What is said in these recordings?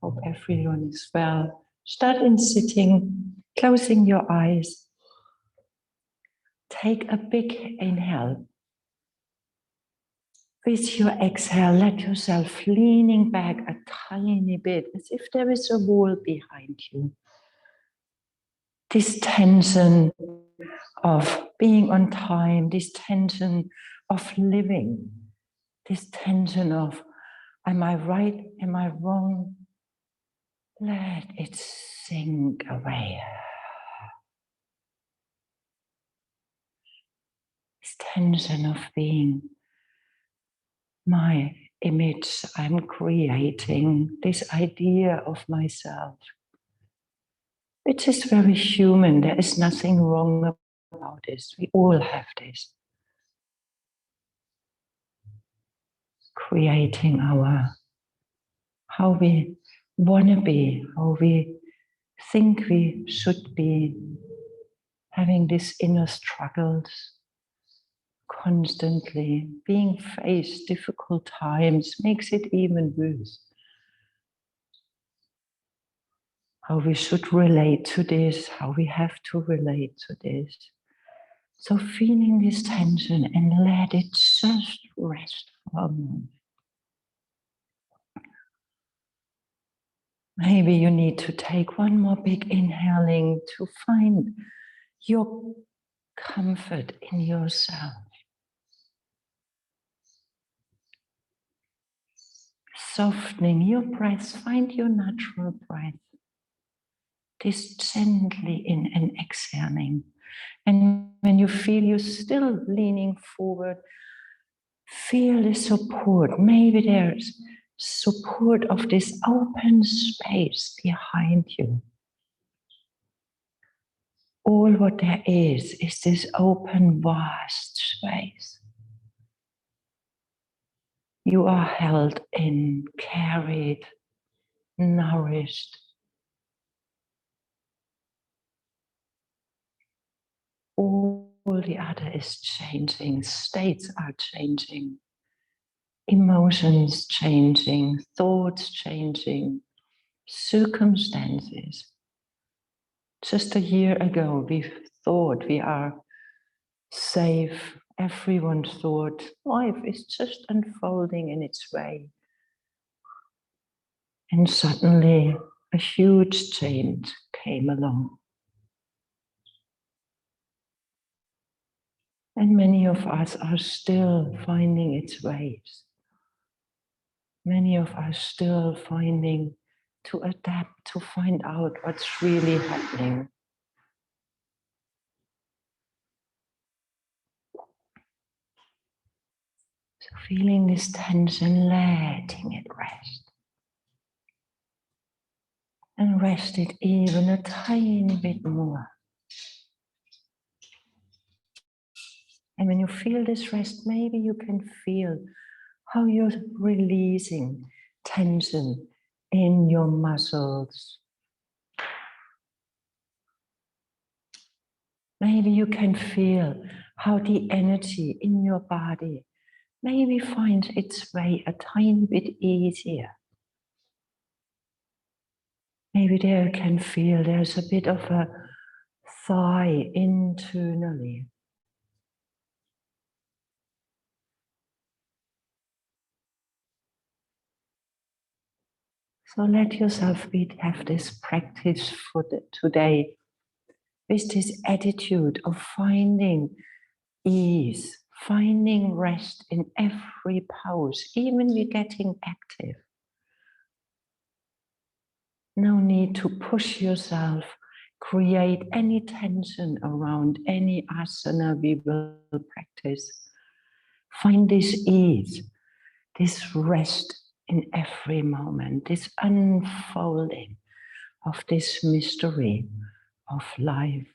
Hope everyone is well. Start in sitting, closing your eyes. Take a big inhale. With your exhale, let yourself leaning back a tiny bit, as if there is a wall behind you. This tension of being on time, this tension of living, this tension of, am I right, am I wrong? Let it sink away. This tension of being my image I'm creating, this idea of myself, which is very human. There is nothing wrong about this. We all have this. Creating how we want to be, how we think we should be, having these inner struggles, constantly being faced difficult times makes it even worse. How we should relate to this, how we have to relate to this. So feeling this tension and let it just rest for a moment. Maybe you need to take one more big inhaling to find your comfort in yourself. Softening your breath, find your natural breath. This gently in and exhaling. And when you feel you're still leaning forward, feel the support. Maybe there's support of this open space behind you. All what there is this open, vast space. You are held in, carried, nourished. All the other is changing, states are changing, emotions changing, thoughts changing, circumstances. Just a year ago, we thought we are safe. Everyone thought life is just unfolding in its way. And suddenly a huge change came along. And many of us are still finding its ways. Many of us still finding to adapt, to find out what's really happening. So feeling this tension, letting it rest. And rest it even a tiny bit more. And when you feel this rest, maybe you can feel how you're releasing tension in your muscles. Maybe you can feel how the energy in your body maybe finds its way a tiny bit easier. Maybe there you can feel there's a bit of a sigh internally. So let yourself have this practice for today, with this attitude of finding ease, finding rest in every pose, even when getting active. No need to push yourself, create any tension around any asana we will practice. Find this ease, this rest in every moment, this unfolding of this mystery of life.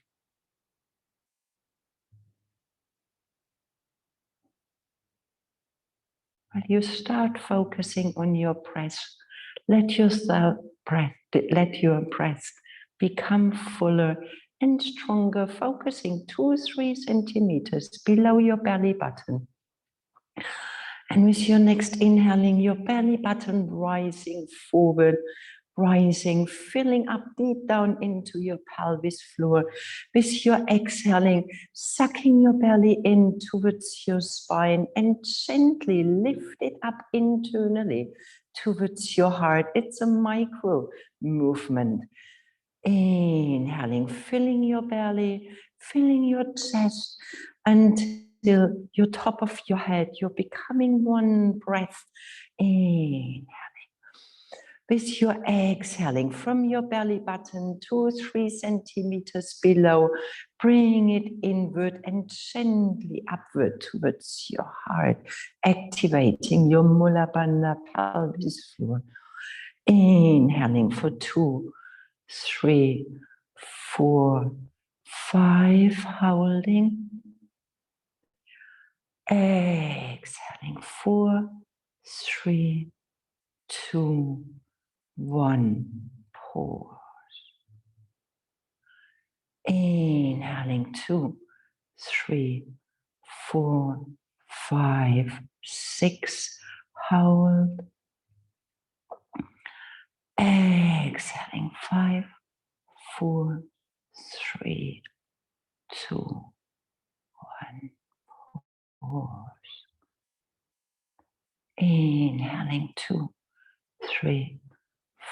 When you start focusing on your breath, let your breath become fuller and stronger, focusing 2-3 centimeters below your belly button. And with your next inhaling, your belly button rising forward, rising, filling up deep down into your pelvis floor. With your exhaling, sucking your belly in towards your spine and gently lift it up internally towards your heart. It's a micro movement. Inhaling, filling your belly, filling your chest until your top of your head. You're becoming one breath. Inhaling. With your exhaling from your belly button 2-3 centimeters below, bring it inward and gently upward towards your heart, activating your Mula Bandha pelvis floor. Inhaling for 2, 3, 4, 5, holding. Exhaling 4, 3, 2, 1. Pause. Inhaling 2, 3, 4, 5, 6. Hold. Exhaling 5, 4, 3, 2, 1. Pause. Inhaling 2, 3,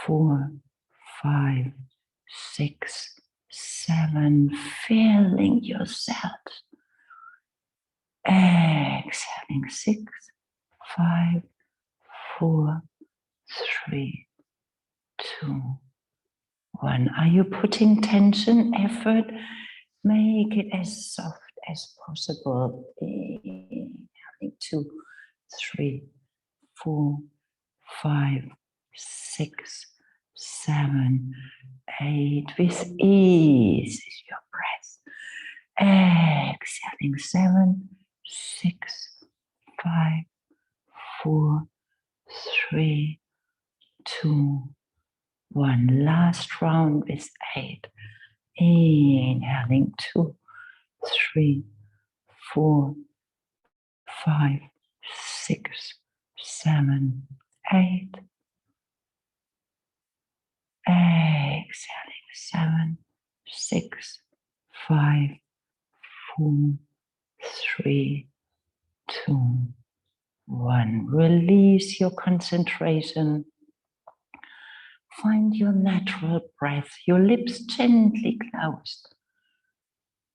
4, 5, 6, 7. Filling yourself. Exhaling 6, 5, 4, 3, 2, 1. Are you putting tension, effort? Make it as soft as possible. Inhaling 2, 3, 4, 5, 6, 7, 8. With ease is your breath. Exhaling 7, 6, 5, 4, 3, 2, 1. Last round with 8. Inhaling 2, 3, 4, 5, 6, 7, 8. Exhaling 7, 6, 5, 4, 3, 2, 1. Release your concentration. Find your natural breath, your lips gently closed,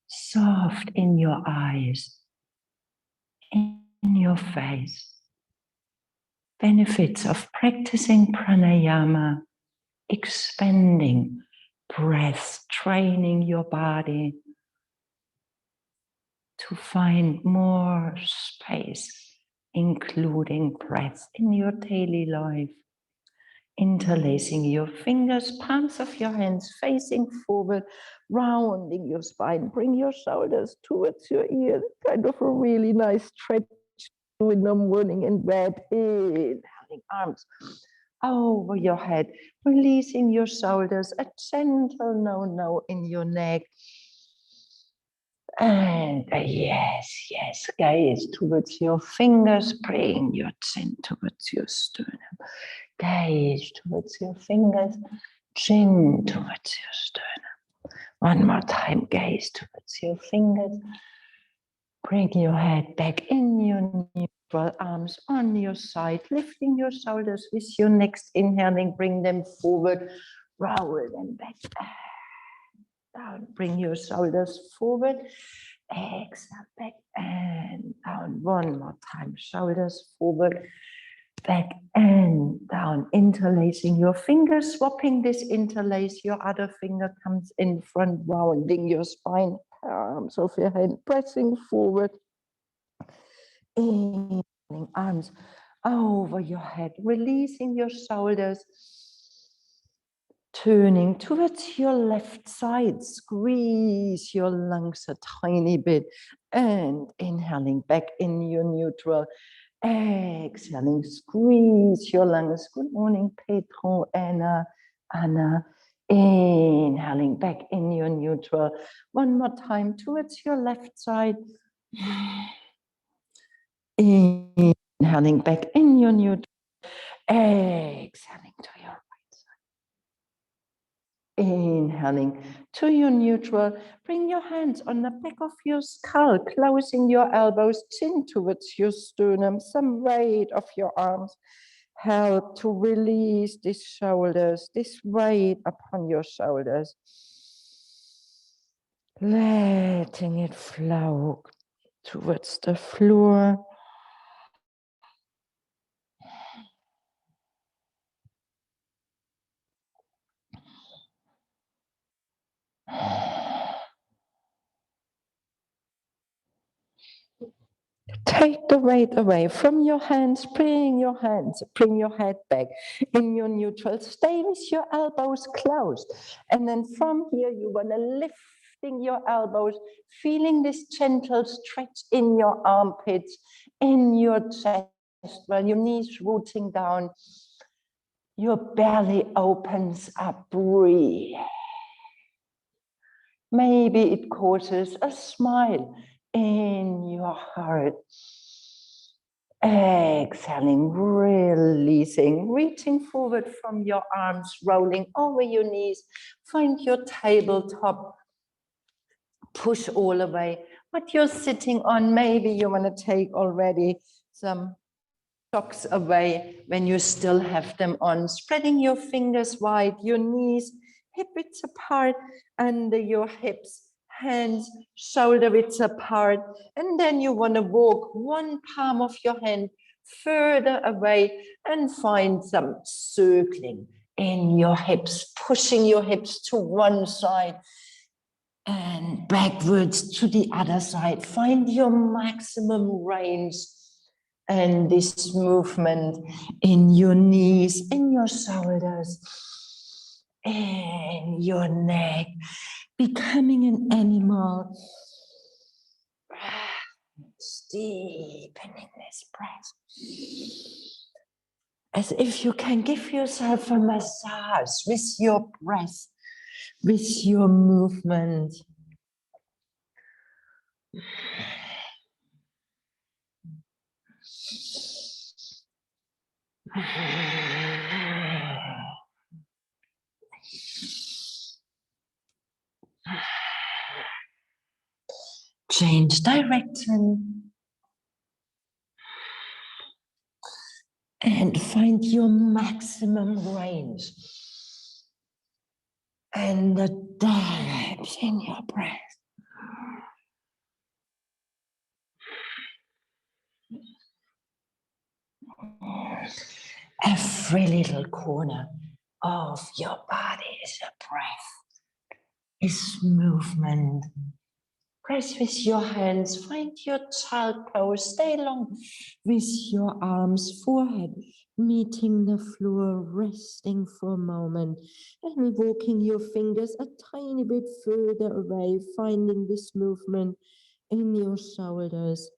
soft in your eyes, in your face. Benefits of practicing pranayama, expanding breath, training your body to find more space, including breath in your daily life. Interlacing your fingers, palms of your hands facing forward, rounding your spine. Bring your shoulders towards your ears. Kind of a really nice stretch in the morning in bed. Inhaling, arms over your head, releasing your shoulders, a gentle no in your neck. And yes, gaze towards your fingers, bring your chin towards your sternum. Gaze towards your fingers, chin towards your sternum. One more time, gaze towards your fingers. Bring your head back in your neutral, arms on your side, lifting your shoulders with your next inhaling. Bring them forward, roll them back down. Bring your shoulders forward. Exhale, back and down. One more time, shoulders forward, back and down. Interlacing your fingers, swapping this interlace. Your other finger comes in front, rounding your spine, palms of your hand, pressing forward. Inhaling, arms over your head, releasing your shoulders. Turning towards your left side, squeeze your lungs a tiny bit and inhaling back in your neutral. Exhaling, squeeze your lungs. Good morning, Pedro, Anna. Inhaling back in your neutral. One more time towards your left side. Inhaling back in your neutral. Exhaling to your right side. Inhaling to your neutral, bring your hands on the back of your skull, closing your elbows, chin towards your sternum, some weight of your arms. Help to release these shoulders, this weight upon your shoulders. Letting it flow towards the floor. Take the weight away from your hands, bring your head back in your neutral. Stay with your elbows closed. And then from here, you want to lifting your elbows, feeling this gentle stretch in your armpits, in your chest, while your knees rooting down. Your belly opens up, breathe. Maybe it causes a smile in your heart. Exhaling, releasing, reaching forward from your arms, rolling over your knees. Find your tabletop. Push all away what you're sitting on. Maybe you want to take already some socks away when you still have them on. Spreading your fingers wide, your knees, hip width apart, under your hips. Hands, shoulder width apart, and then you want to walk one palm of your hand further away and find some circling in your hips, pushing your hips to one side and backwards to the other side. Find your maximum range and this movement in your knees, in your shoulders, in your neck. Becoming an animal, deepening this breath. As if you can give yourself a massage with your breath, with your movement. Change direction and find your maximum range and the depth in your breath. Every little corner of your body is a breath, is movement. Press with your hands, find your child pose, stay long with your arms, forehead meeting the floor, resting for a moment, and walking your fingers a tiny bit further away, finding this movement in your shoulders.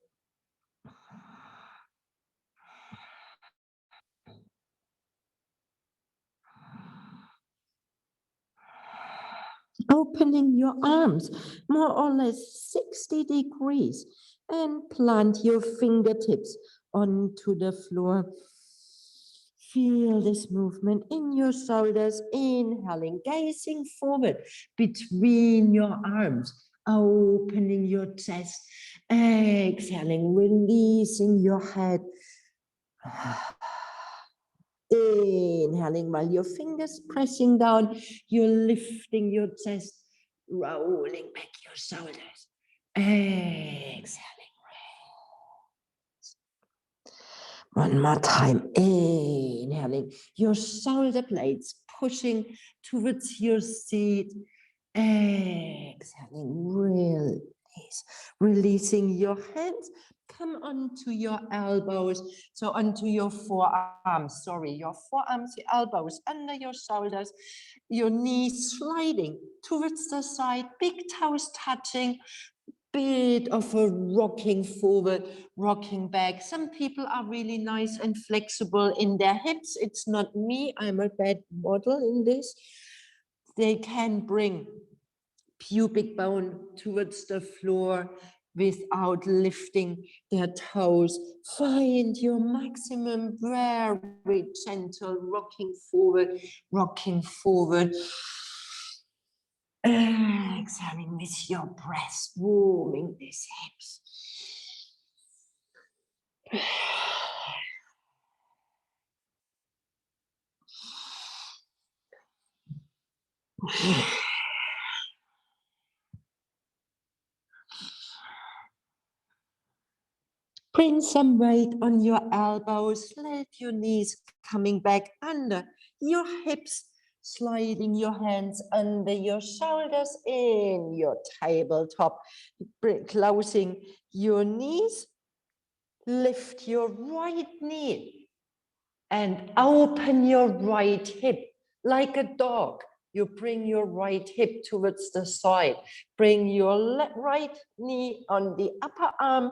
Opening your arms more or less 60 degrees and plant your fingertips onto the floor. Feel this movement in your shoulders, inhaling, gazing forward between your arms, opening your chest, exhaling, releasing your head. Inhaling while your fingers pressing down, you're lifting your chest, rolling back your shoulders. Exhaling. One more time. Inhaling, your shoulder blades pushing towards your seat. Exhaling, release. Releasing your hands. Come onto your elbows, so onto your forearms, your forearms, your elbows under your shoulders, your knees sliding towards the side, big toes touching, bit of a rocking forward, rocking back. Some people are really nice and flexible in their hips. It's not me, I'm a bad model in this. They can bring pubic bone towards the floor without lifting their toes. Find your maximum, very gentle rocking forward, Exhaling with your breath, warming these hips. Bring some weight on your elbows, let your knees coming back under your hips, sliding your hands under your shoulders in your tabletop, closing your knees, lift your right knee and open your right hip like a dog. You bring your right hip towards the side. Bring your right knee on the upper arm.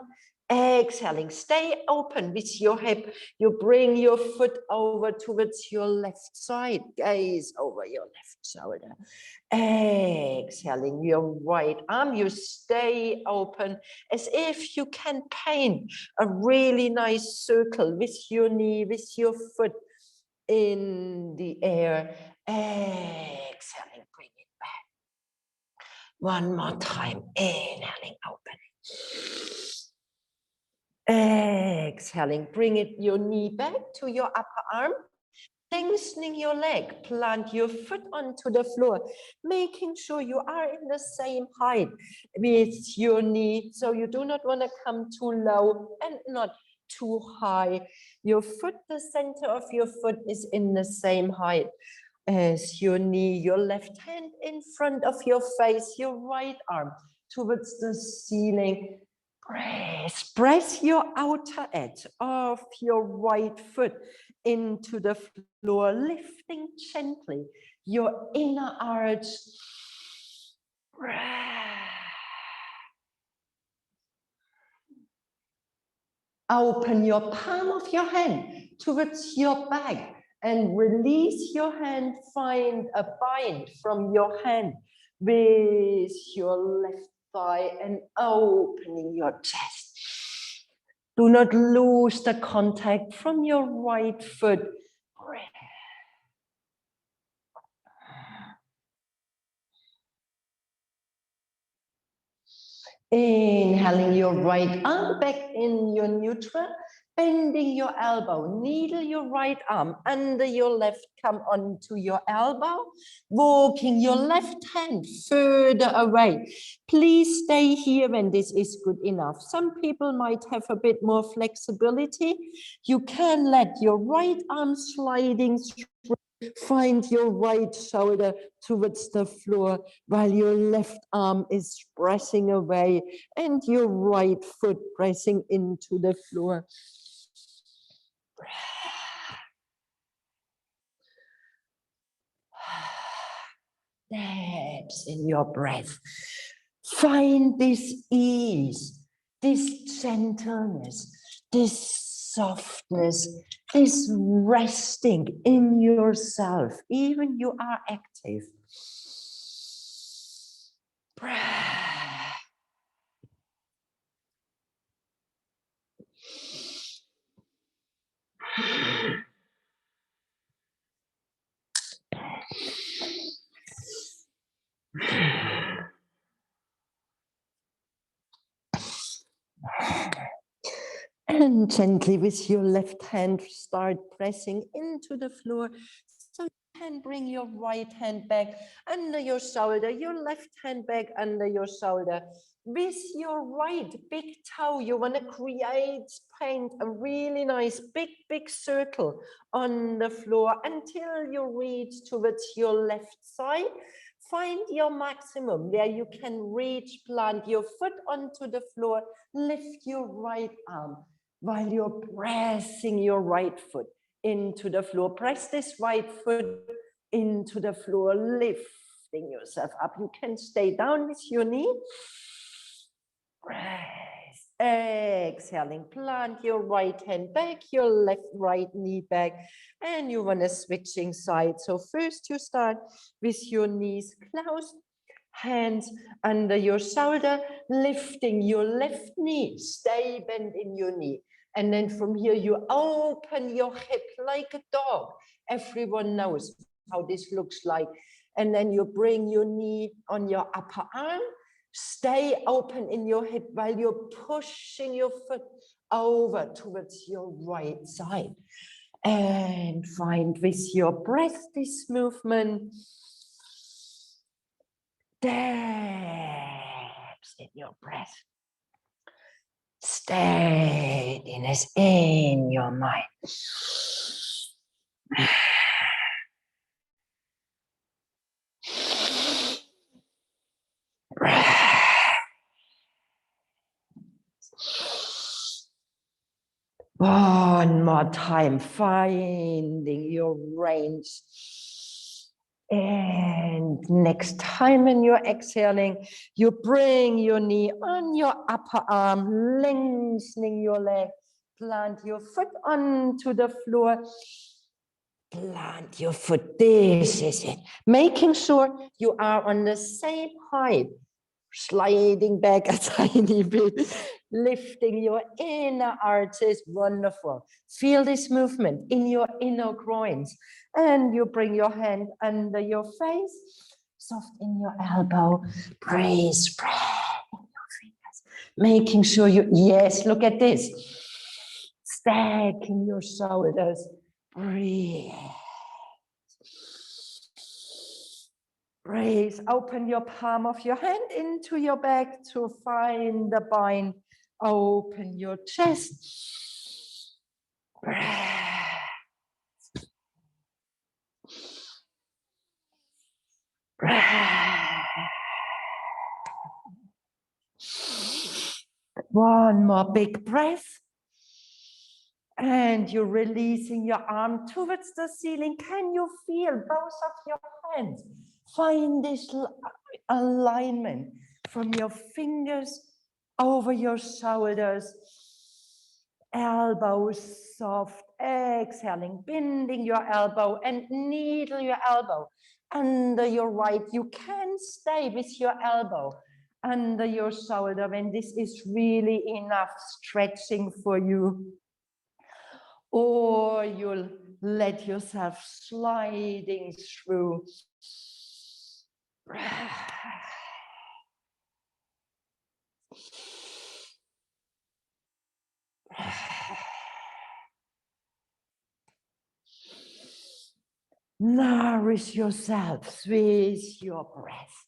Exhaling, stay open with your hip. You bring your foot over towards your left side. Gaze over your left shoulder. Exhaling your right arm. You stay open as if you can paint a really nice circle with your knee, with your foot in the air. Exhaling, bring it back. One more time, inhaling, open. Exhaling, bring your knee back to your upper arm. Lengthening your leg, plant your foot onto the floor, making sure you are in the same height with your knee. So you do not want to come too low and not too high. Your foot, the center of your foot is in the same height as your knee, your left hand in front of your face, your right arm towards the ceiling. Press your outer edge of your right foot into the floor, lifting gently your inner arch. Open your palm of your hand towards your back and release your hand. Find a bind from your hand with your left thigh and opening your chest. Do not lose the contact from your right foot. Inhaling your right arm back in your neutral, bending your elbow, needle your right arm under your left, come onto your elbow, walking your left hand further away. Please stay here when this is good enough. Some people might have a bit more flexibility. You can let your right arm sliding through. Find your right shoulder towards the floor while your left arm is pressing away and your right foot pressing into the floor. Depth in your breath. Find this ease, this gentleness, this softness, this resting in yourself, even you are active. Breath. And gently with your left hand, start pressing into the floor. So you can bring your right hand back under your shoulder, your left hand back under your shoulder. With your right big toe, you want to paint a really nice big circle on the floor until you reach towards your left side. Find your maximum where you can reach, plant your foot onto the floor, lift your right arm while you're pressing your right foot into the floor. Press this right foot into the floor, lifting yourself up. You can stay down with your knee. Press. Exhaling, plant your right hand back, your right knee back, and you want to switching sides. So first you start with your knees closed, hands under your shoulder, lifting your left knee, stay bent in your knee. And then from here, you open your hip like a dog. Everyone knows how this looks like. And then you bring your knee on your upper arm. Stay open in your hip while you're pushing your foot over towards your right side. And find with your breath this movement. Depth in your breath. Steadiness in your mind. One more time, finding your range. And next time when you're exhaling, you bring your knee on your upper arm, lengthening your leg. Plant your foot onto the floor. Plant your foot. This is it. Making sure you are on the same height. Sliding back a tiny bit, lifting your inner arches. Wonderful. Feel this movement in your inner groins. And you bring your hand under your face, soft in your elbow. Breathe, spread in your fingers. Making sure you, yes, look at this. Stacking your shoulders. Breathe. Breathe, open your palm of your hand into your back to find the bind. Open your chest. Breath. Breath. One more big breath. And you're releasing your arm towards the ceiling. Can you feel both of your hands? Find this alignment from your fingers over your shoulders. Elbows soft, exhaling, bending your elbow and needle your elbow under your right. You can stay with your elbow under your shoulder when this is really enough stretching for you. Or you'll let yourself sliding through. Nourish yourself with your breath.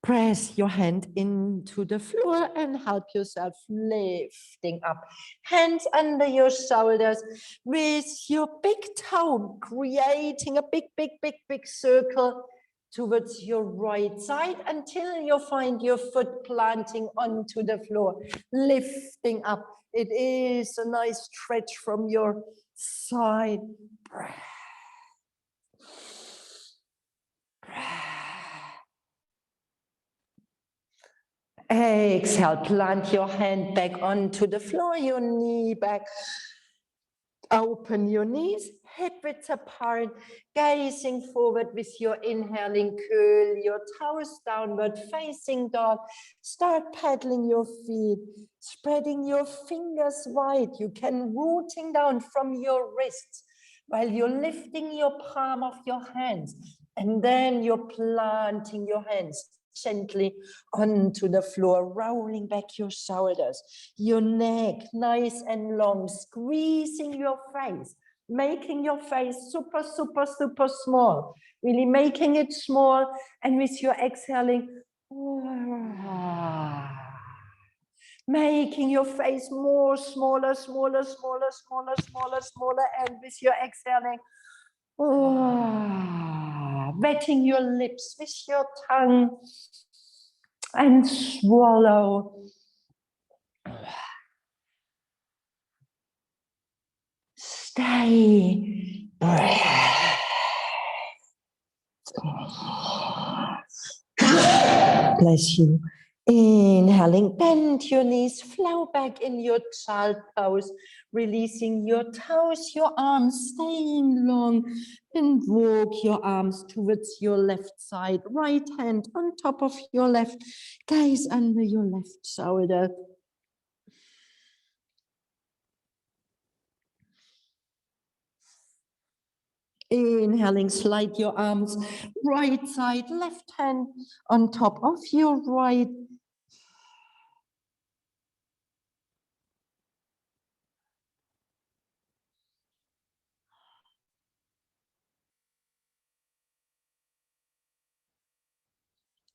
Press your hand into the floor and help yourself lifting up. Hands under your shoulders with your big toe, creating a big, big, big, big circle towards your right side until you find your foot planting onto the floor, lifting up. It is a nice stretch from your side. Breath. Breath. Exhale, plant your hand back onto the floor, your knee back. Open your knees, hip width apart, gazing forward with your inhaling, curl your toes downward, facing dog. Start pedaling your feet, spreading your fingers wide. You can rooting down from your wrists while you're lifting your palm of your hands. And then you're planting your hands gently onto the floor, rolling back your shoulders, your neck nice and long, squeezing your face, making your face super, super, super small, really making it small. And with your exhaling, making your face more smaller, smaller, smaller, smaller, smaller, smaller. And with your exhaling, wetting your lips with your tongue and swallow. Stay. Breath. Bless you. Inhaling, bend your knees, flow back in your child pose, releasing your toes, your arms staying long, and walk your arms towards your left side, right hand on top of your left, gaze under your left shoulder. Inhaling, slide your arms, right side, left hand on top of your right.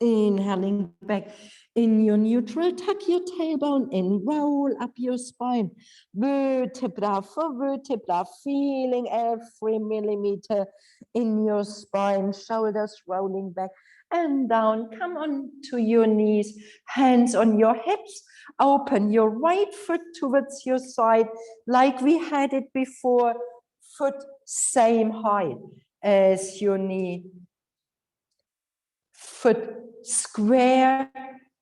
Inhaling back in your neutral, tuck your tailbone in, roll up your spine, vertebra for vertebra, feeling every millimeter in your spine, shoulders rolling back and down. Come on to your knees, hands on your hips, open your right foot towards your side like we had it before, foot same height as your knee. Foot square,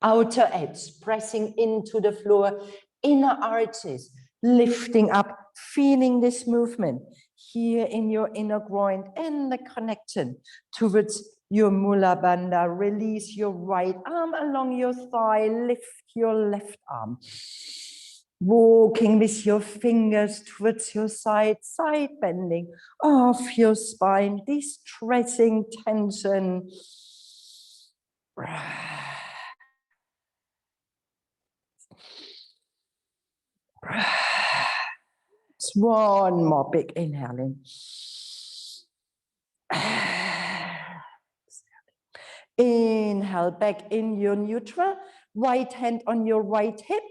outer edge, pressing into the floor, inner arches, lifting up, feeling this movement here in your inner groin and the connection towards your mula bandha. Release your right arm along your thigh, lift your left arm. Walking with your fingers towards your side bending off your spine, distressing tension. One more big inhaling. Inhale back in your neutral, right hand on your right hip.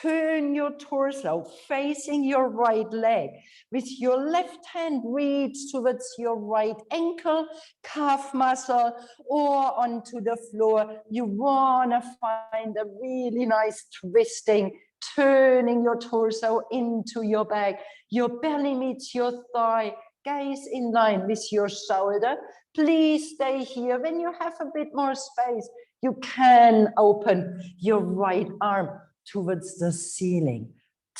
Turn your torso facing your right leg. With your left hand, reach towards your right ankle, calf muscle, or onto the floor. You want to find a really nice twisting, turning your torso into your back. Your belly meets your thigh. Gaze in line with your shoulder. Please stay here. When you have a bit more space, you can open your right arm towards the ceiling,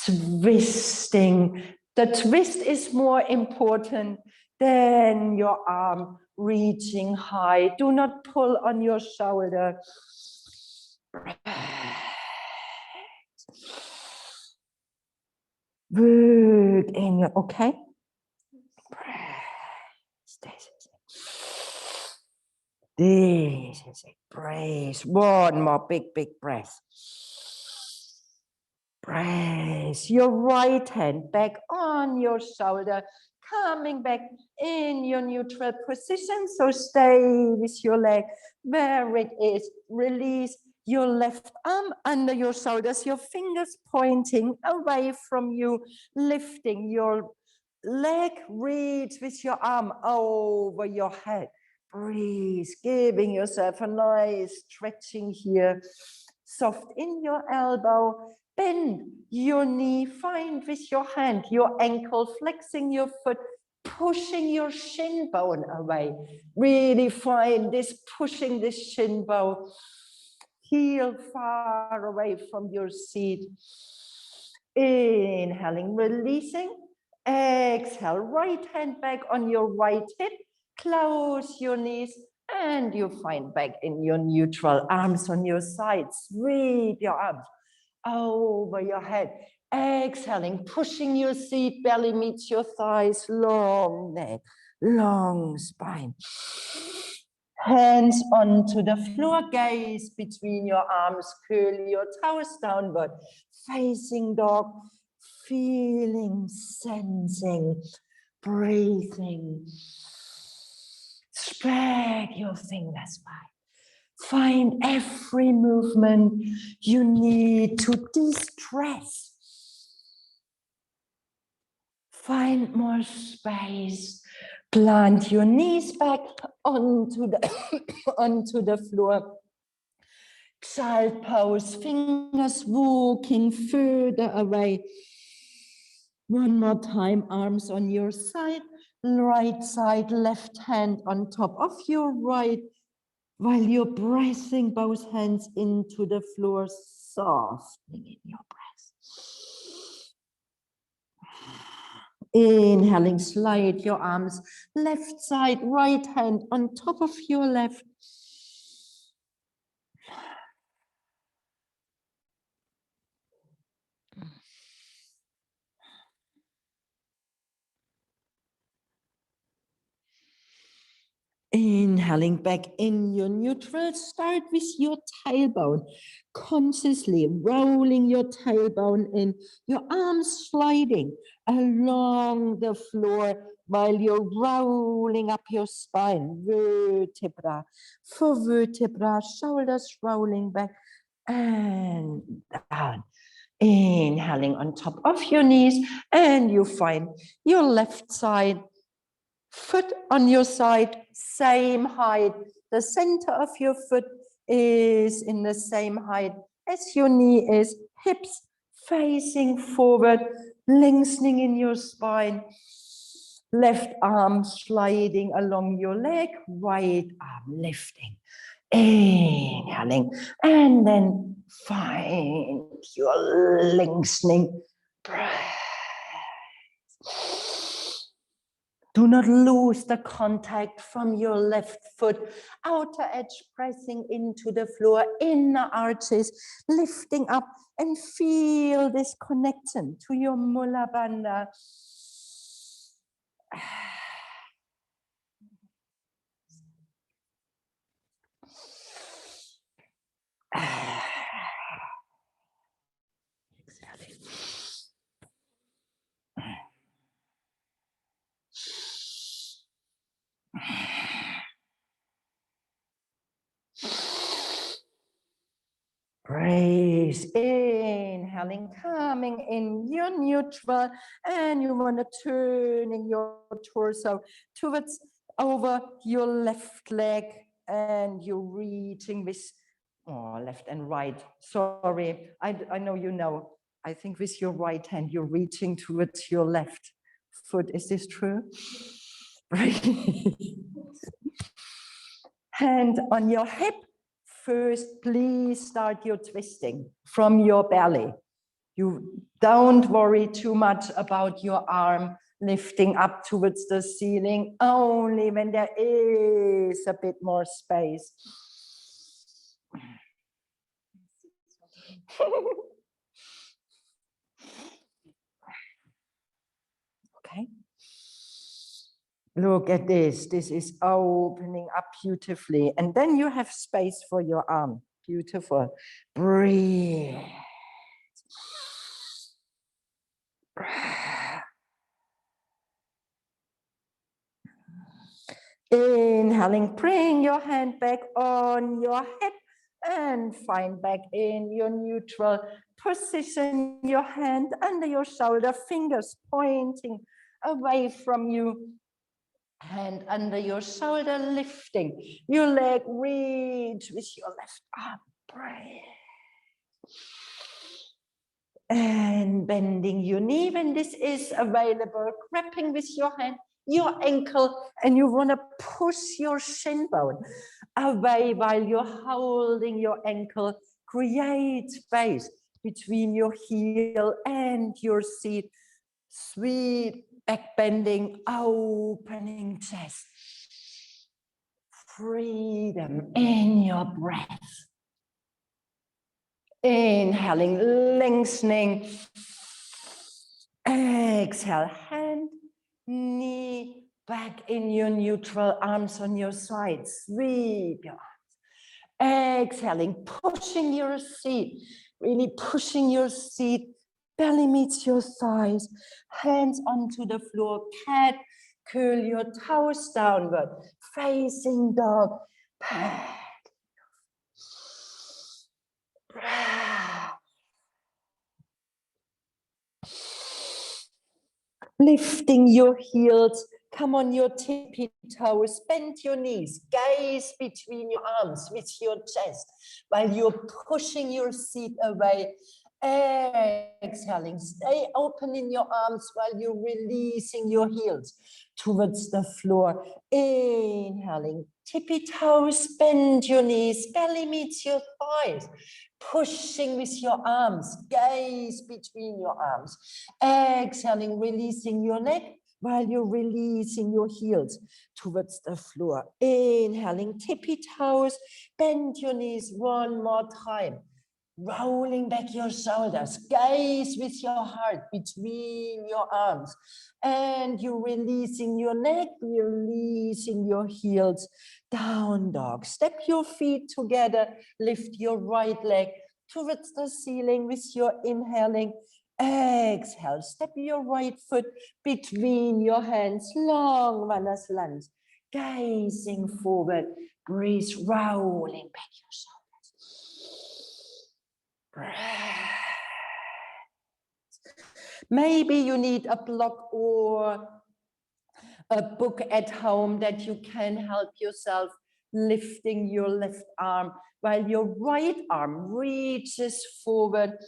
twisting. The twist is more important than your arm reaching high. Do not pull on your shoulder. Work in your, okay? This is it. Brace. One more big breath. Brace. Your right hand back on your shoulder, coming back in your neutral position. So stay with your leg where it is. Release your left arm under your shoulders, your fingers pointing away from you, lifting your leg, reach with your arm over your head. Breathe, giving yourself a nice stretching here. Soft in your elbow, bend your knee, find with your hand your ankle, flexing your foot, pushing your shin bone away. Really find this, pushing this shin bone. Heel far away from your seat. Inhaling, releasing. Exhale, right hand back on your right hip. Close your knees and you find back in your neutral. Arms on your sides. Sweep your arms over your head. Exhaling, pushing your seat, belly meets your thighs, long neck, long spine. Hands onto the floor, gaze between your arms, curl your toes downward, facing dog, feeling, sensing, breathing. Spread your fingers wide. Find every movement you need to de-stress. Find more space. Plant your knees back onto the floor. Child pose, fingers walking further away. One more time, arms on your side, right side, left hand on top of your right. while you're pressing both hands into the floor, softening in your breath. Inhaling, slide your arms, left side, right hand on top of your left. Inhaling back in your neutral, start with your tailbone, consciously rolling your tailbone in, your arms sliding along the floor while you're rolling up your spine, vertebra for vertebra, shoulders rolling back and down. Inhaling on top of your knees, and you find your left side, foot on your side, same height. The center of your foot is in the same height as your knee is. Hips facing forward, lengthening in your spine. Left arm sliding along your leg, right arm lifting. Inhaling, and then find your lengthening breath. Do not lose the contact from your left foot. Outer edge pressing into the floor, inner arches lifting up, and feel this connection to your Mula Bandha. Breathe, inhaling, coming in your neutral, and you want to turning your torso towards over your left leg, and you're reaching with left and right. Sorry, I know you know. I think with your right hand, you're reaching towards your left foot. Is this true? Hand on your hip. First, please start your twisting from your belly. You don't worry too much about your arm lifting up towards the ceiling, only when there is a bit more space. Okay. Look at this. This is opening up beautifully. And then you have space for your arm. Beautiful. Breathe. Inhaling, bring your hand back on your hip and find back in your neutral. Position your hand under your shoulder, fingers pointing away from you. Hand under your shoulder, lifting your leg, reach with your left arm, breathe. And bending your knee when this is available, grabbing with your hand your ankle, and you want to push your shin bone away while you're holding your ankle. Create space between your heel and your seat. Sweet back bending, opening chest. Freedom in your breath. Inhaling, lengthening. Exhale, hand, knee, back in your neutral, arms on your side. Sweep your arms. Exhaling, pushing your seat, really pushing your seat. Belly meets your thighs, hands onto the floor, pat, curl your toes downward, facing dog, pat. Lifting your heels, come on your tippy toes, bend your knees, gaze between your arms with your chest while you're pushing your seat away. Exhaling, stay open in your arms while you're releasing your heels towards the floor. Inhaling, Tippy toes, bend your knees, belly meets your thighs. Pushing with your arms, gaze between your arms. Exhaling, releasing your neck while you're releasing your heels towards the floor. Inhaling, tippy toes, bend your knees one more time. Rolling back your shoulders, gaze with your heart between your arms. And you're releasing your neck, releasing your heels. Down dog. Step your feet together. Lift your right leg towards the ceiling with your inhaling. Exhale. Step your right foot between your hands. Long runners lunge. Gazing forward. Breathe, rolling back your shoulders. Breath. Maybe you need a block or a book at home that you can help yourself lifting your left arm while your right arm reaches forward.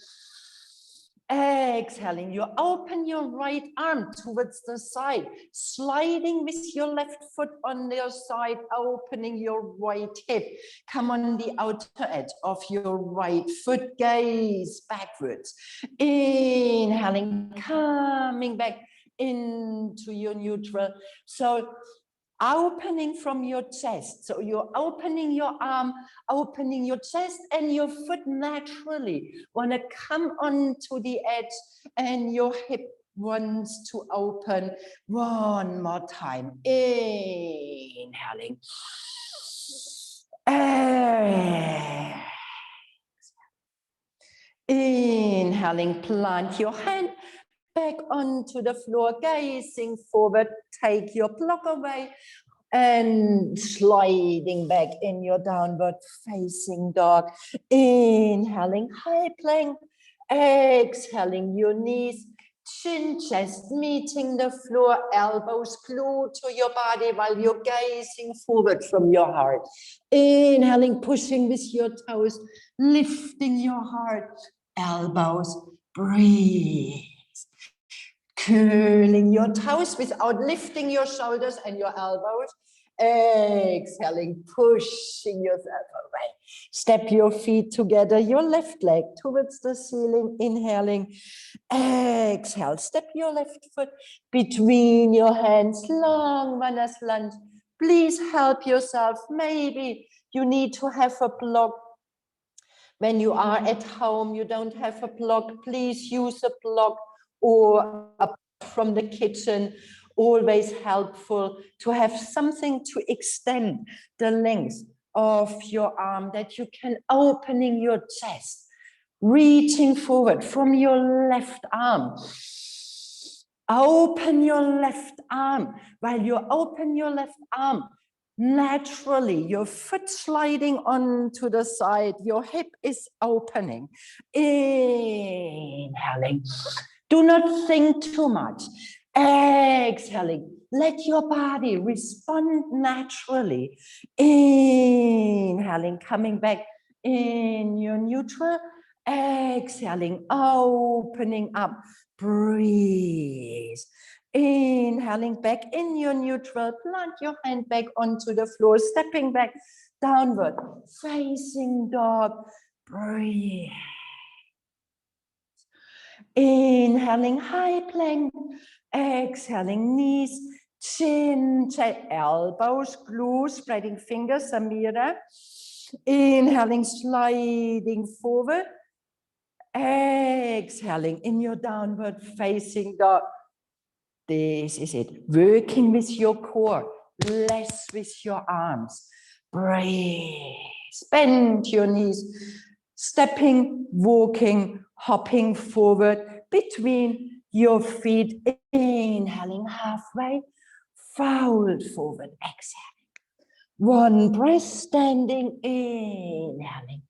Exhaling, you open your right arm towards the side, sliding with your left foot on their side, opening your right hip. Come on the outer edge of your right foot, gaze backwards. Inhaling, coming back into your neutral. So opening from your chest. So you're opening your arm, opening your chest, and your foot naturally want to come onto the edge, and your hip wants to open. One more time. Inhaling. Inhaling, plant your hand back onto the floor, gazing forward, take your block away and sliding back in your downward facing dog. Inhaling, high plank, exhaling, your knees, chin, chest meeting the floor, elbows glued to your body while you're gazing forward from your heart. Inhaling, pushing with your toes, lifting your heart, elbows, breathe. Curling your toes without lifting your shoulders and your elbows. Exhaling, pushing yourself away. Step your feet together, your left leg towards the ceiling. Inhaling, exhale. Step your left foot between your hands, long runners lunge. Please help yourself. Maybe you need to have a block. When you are at home, you don't have a block, please use a block or from the kitchen. Always helpful to have something to extend the length of your arm, that you can opening your chest, reaching forward from your left arm. Open your left arm. While you open your left arm, naturally, your foot sliding onto the side, your hip is opening. Inhaling. Do not think too much. Exhaling. Let your body respond naturally. Inhaling, coming back in your neutral. Exhaling, opening up. Breathe. Inhaling back in your neutral, plant your hand back onto the floor, stepping back, downward, facing dog, breathe. Inhaling, high plank, exhaling, knees, chin, elbows, glue, spreading fingers, Samira. Inhaling, sliding forward. Exhaling in your downward facing dog. This is it. Working with your core, less with your arms. Breathe. Bend your knees. Stepping, walking, hopping forward between your feet. Inhaling halfway. Fold forward. Exhaling. One breath, standing. Inhaling.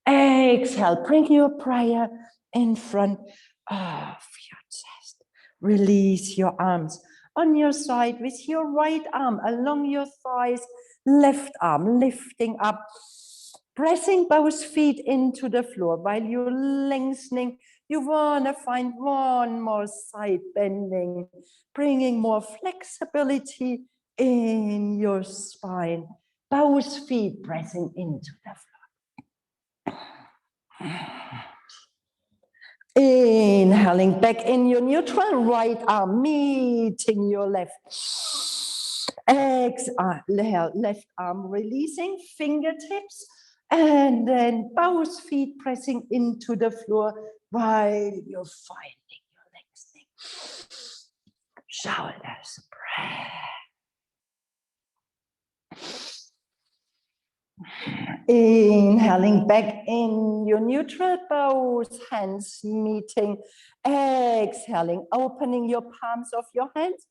Exhale. Bring your prayer in front of your chest. Release your arms on your side with your right arm along your thighs, left arm lifting up, pressing both feet into the floor while you're lengthening. You want to find one more side bending, bringing more flexibility in your spine. Both feet pressing into the floor. Inhaling back in your neutral, right arm meeting your left. Exhale, left arm releasing, fingertips, and then both feet pressing into the floor while you're finding your next thing. Shoulders, breath. Inhaling back in your neutral, both hands meeting. Exhaling, opening your palms of your hands,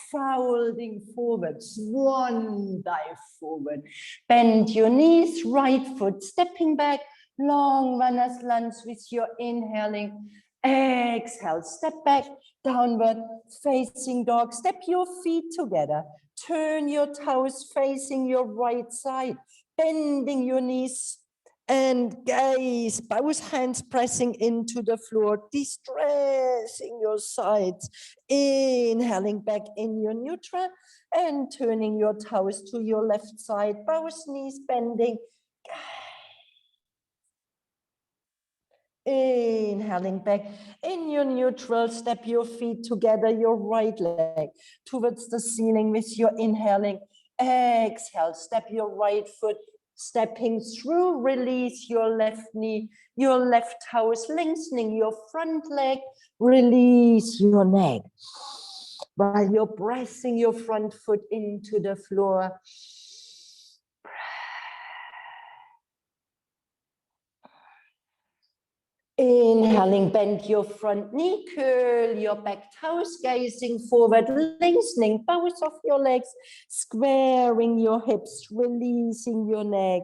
folding forward, swan dive forward. Bend your knees, right foot stepping back, long runners lunge with your inhaling. Exhale, step back, downward facing dog. Step your feet together. Turn your toes facing your right side. Bending your knees and gaze, both hands pressing into the floor, distressing your sides. Inhaling back in your neutral and turning your toes to your left side, both knees bending. Inhaling back in your neutral, step your feet together, your right leg towards the ceiling with your inhaling. Exhale, step your right foot, stepping through, release your left knee, your left toes, lengthening your front leg, release your neck. While you're pressing your front foot into the floor. Inhaling, bend your front knee, curl your back toes, gazing forward, lengthening both of your legs, squaring your hips, releasing your neck.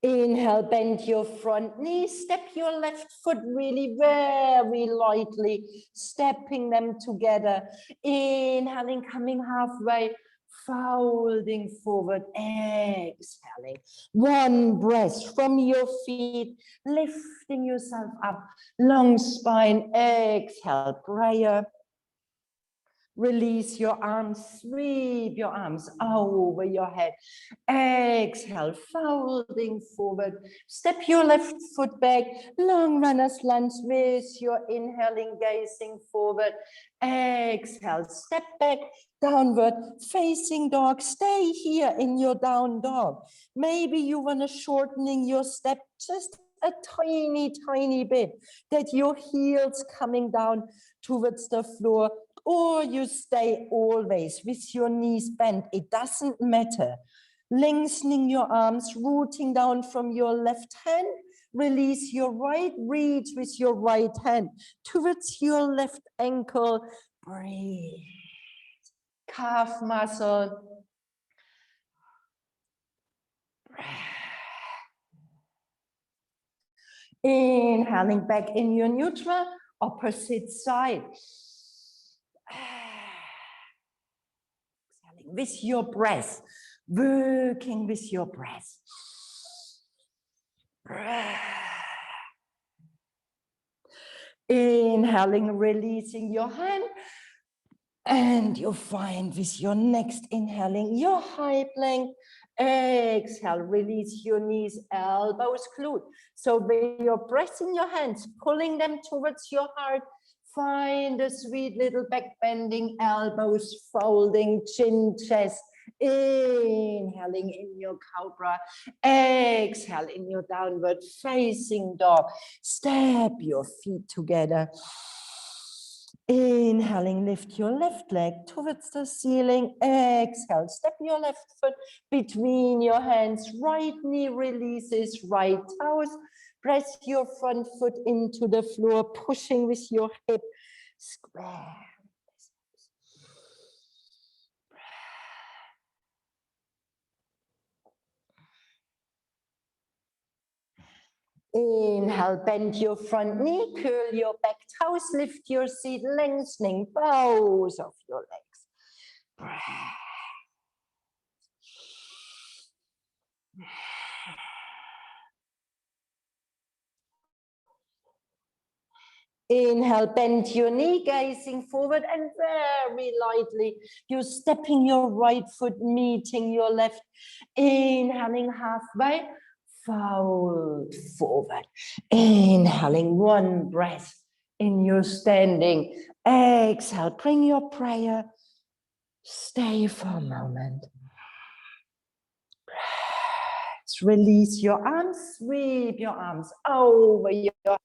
Inhale, bend your front knee, step your left foot really very lightly, stepping them together. Inhaling, coming halfway, folding forward, exhaling. One breath from your feet, lifting yourself up, long spine, exhale, prayer. Release your arms, sweep your arms over your head. Exhale, folding forward. Step your left foot back, long runner's lunge with your inhaling, gazing forward. Exhale, step back, downward, facing dog. Stay here in your down dog. Maybe you want to shortening your step just a tiny, tiny bit, that your heels coming down towards the floor, or you stay always with your knees bent. It doesn't matter. Lengthening your arms, rooting down from your left hand. Release your right, reach with your right hand towards your left ankle. Breathe. Calf muscle. Breath. Inhaling back in your neutral, opposite side. Exhaling with your breath, working with your breath. Inhaling, releasing your hand. And you find with your next inhaling your high plank. Exhale, release your knees, elbows glued. So when you're pressing your hands, pulling them towards your heart, find a sweet little back bending, elbows folding, chin, chest. Inhaling in your cobra, exhale in your downward facing dog. Step your feet together. Inhaling, lift your left leg towards the ceiling. Exhale, step your left foot between your hands. Right knee releases, right toes. Press your front foot into the floor, pushing with your hip. Square. Inhale, bend your front knee, curl your back toes, lift your seat, lengthening both of your legs. Breath. Inhale, bend your knee, gazing forward, and very lightly, you're stepping your right foot, meeting your left. Inhaling halfway, fold forward. Inhaling, one breath in your standing. Exhale, bring your prayer. Stay for a moment. Release your arms, sweep your arms over your head.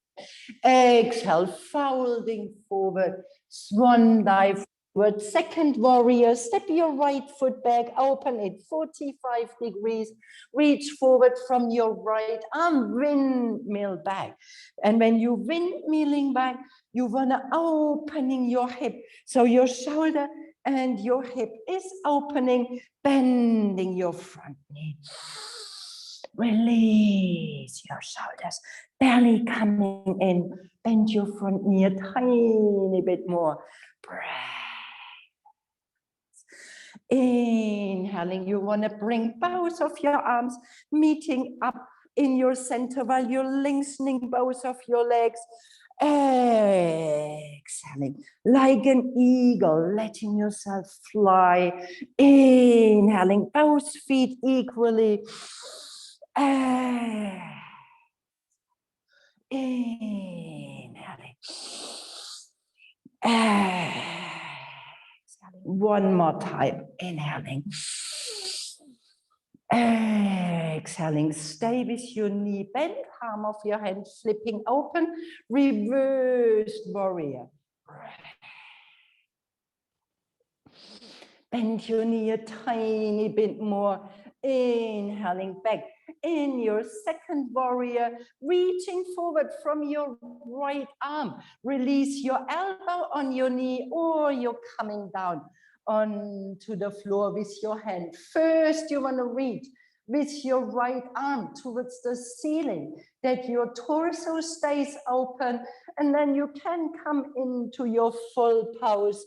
Exhale, folding forward, swan dive forward. Second warrior, step your right foot back, open it 45 degrees, reach forward from your right arm, windmill back. And when you windmilling back, you wanna opening your hip. So your shoulder and your hip is opening, bending your front knee. Release your shoulders, belly coming in, bend your front knee a tiny bit more. Breath. Inhaling, you want to bring both of your arms meeting up in your center while you're lengthening both of your legs. Exhaling, like an eagle, letting yourself fly. Inhaling, both feet equally. Inhaling. Exhaling. One more time. Inhaling. Exhaling. Stay with your knee bent, palm of your hand flipping open. Reversed warrior. Bend your knee a tiny bit more. Inhaling back. In your second warrior, reaching forward from your right arm. Release your elbow on your knee, or you're coming down onto the floor with your hand. First, you want to reach with your right arm towards the ceiling, that your torso stays open, and then you can come into your full pose.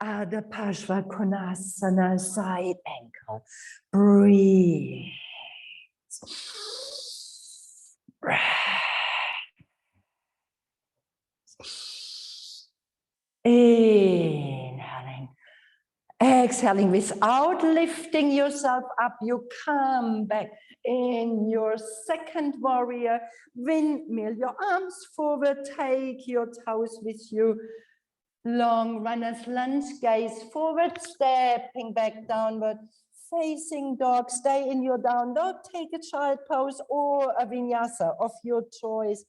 Ardha Parshvakonasana, side ankle. Breathe. Inhaling. Exhaling without lifting yourself up. You come back in your second warrior. Windmill your arms forward. Take your toes with you. Long runner's lunge, gaze forward, stepping back downward, facing dog. Stay in your down dog, take a child pose or a vinyasa of your choice.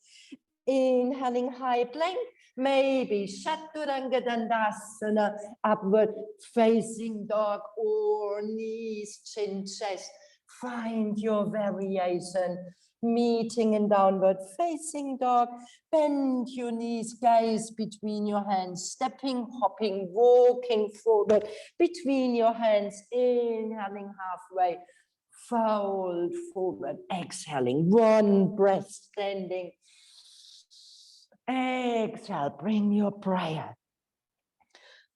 Inhaling high plank, maybe Chaturanga Dandasana, upward facing dog or knees, chin, chest. Find your variation. Meeting in downward facing dog, bend your knees, gaze between your hands, stepping, hopping, walking forward between your hands, inhaling halfway, fold forward, exhaling, one breath standing. Exhale, bring your prayer